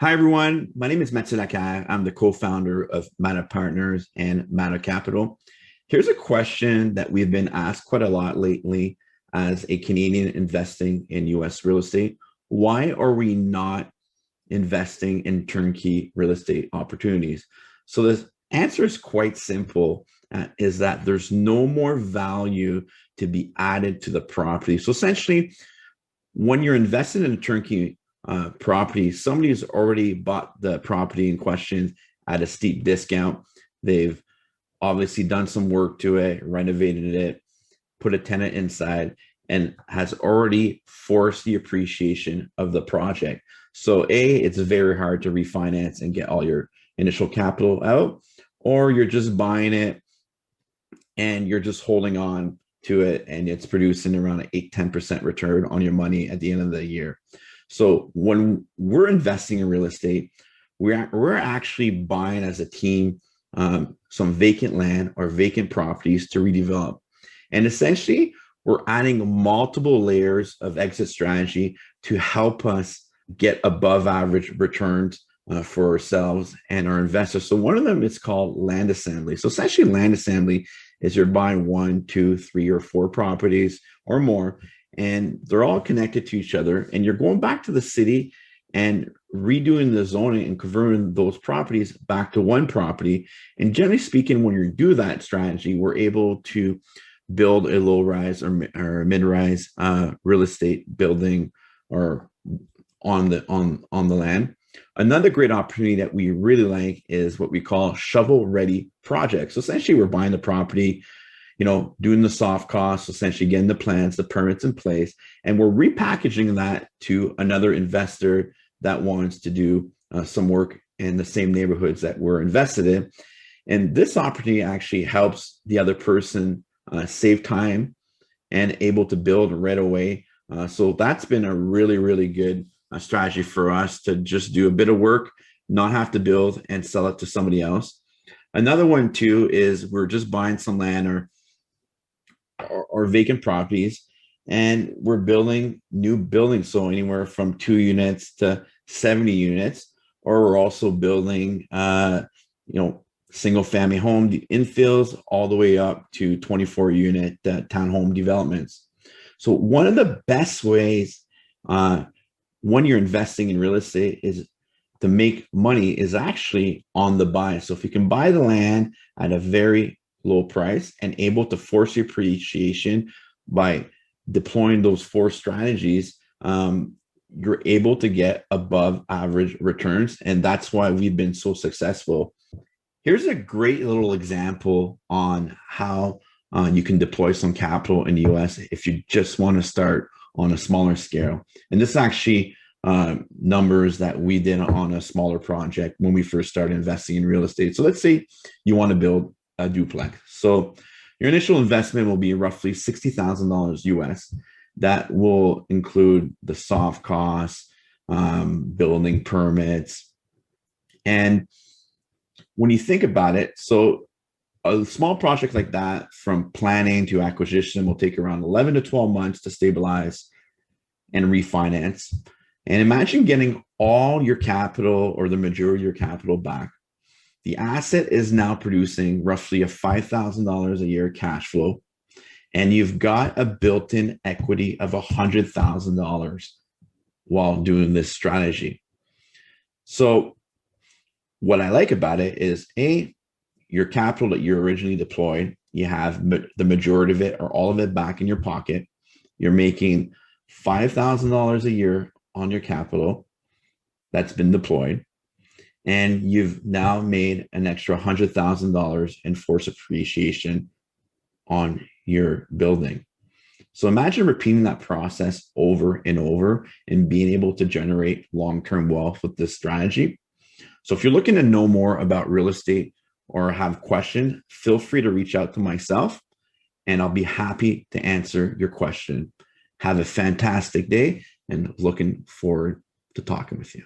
Hi, everyone. My name is Mathieu Laquerre. I'm the co-founder of Mada Partners and Mada Capital. Here's a question that we've been asked quite a lot lately as a Canadian investing in US real estate. Why are we not investing in turnkey real estate opportunities? So the answer is quite simple, is that there's no more value to be added to the property. So essentially, when you're invested in a turnkey property, somebody has already bought the property in question at a steep discount. They've obviously done some work to it, renovated it, put a tenant inside, and has already forced the appreciation of the project. So it's very hard to refinance and get all your initial capital out, or you're just buying it and you're just holding on to it and it's producing around an 8-10% return on your money at the end of the year. So when we're investing in real estate, we're actually buying as a team some vacant land or vacant properties to redevelop. And essentially, we're adding multiple layers of exit strategy to help us get above average returns for ourselves and our investors. So one of them is called land assembly. So essentially, land assembly is you're buying 1, 2, 3, or 4 properties or more, and they're all connected to each other. And you're going back to the city and redoing the zoning and converting those properties back to one property. And generally speaking, when you do that strategy, we're able to build a low rise or mid rise real estate building or on the land. Another great opportunity that we really like is what we call shovel ready projects. So essentially, we're buying the property, doing the soft costs, essentially getting the plans, the permits in place, and we're repackaging that to another investor that wants to do some work in the same neighborhoods that we're invested in. And this opportunity actually helps the other person save time and able to build right away. So that's been a really, really good strategy for us to just do a bit of work, not have to build and sell it to somebody else. Another one too is we're just buying some land or vacant properties, and we're building new buildings. So anywhere from 2 units to 70 units, or we're also building, single family home infills all the way up to 24 unit townhome developments. So one of the best ways when you're investing in real estate is to make money is actually on the buy. So if you can buy the land at a very low price and able to force your appreciation by deploying those 4 strategies, you're able to get above average returns. And that's why we've been so successful. Here's a great little example on how you can deploy some capital in the US if you just want to start on a smaller scale. And this is actually numbers that we did on a smaller project when we first started investing in real estate. So let's say you want to build a duplex. So your initial investment will be roughly $60,000 US. That will include the soft costs, building permits. And when you think about it, so a small project like that, from planning to acquisition, will take around 11 to 12 months to stabilize and refinance. And imagine getting all your capital or the majority of your capital back. The asset is now producing roughly a $5,000 a year cash flow, and you've got a built-in equity of $100,000 while doing this strategy. So what I like about it is, your capital that you originally deployed, you have the majority of it or all of it back in your pocket. You're making $5,000 a year on your capital that's been deployed, and you've now made an extra $100,000 in force appreciation on your building. So imagine repeating that process over and over and being able to generate long-term wealth with this strategy. So if you're looking to know more about real estate or have questions, feel free to reach out to myself and I'll be happy to answer your question. Have a fantastic day and looking forward to talking with you.